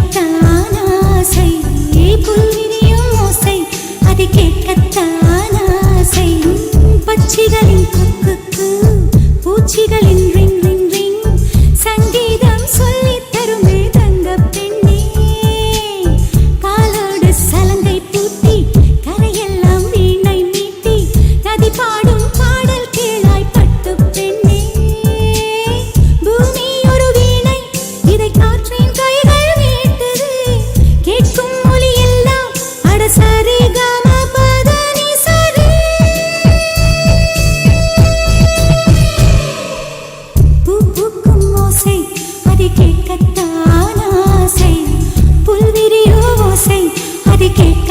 கேட்கத்தான் ஆசை, புல்விரியும் ஓசை அது கேட்கத்தான் ஆசை. பட்சிகளின் குக்கு பூச்சிகளின் ரிங் ரிங் ரிங் சங்கீதம் சொல்லித் தருமே தங்க பெண்ணே. காலோடு சலங்கை பூட்டி கரையெல்லாம் வீணை மீட்டி நதி பாடும் பாடல் கேளாய் பட்டு பெண்ணே. பூமி ஒரு வீணை இதை காற்றின் கைகள் மீட்டது, கேட்கும் மொழி எல்லாம் அடசரி கம பதனி சரி. பூ பூக்கும் ஓசை அது கேட்கத்தான் ஆசை, புல்விரியோ ஓசை அது கேட்க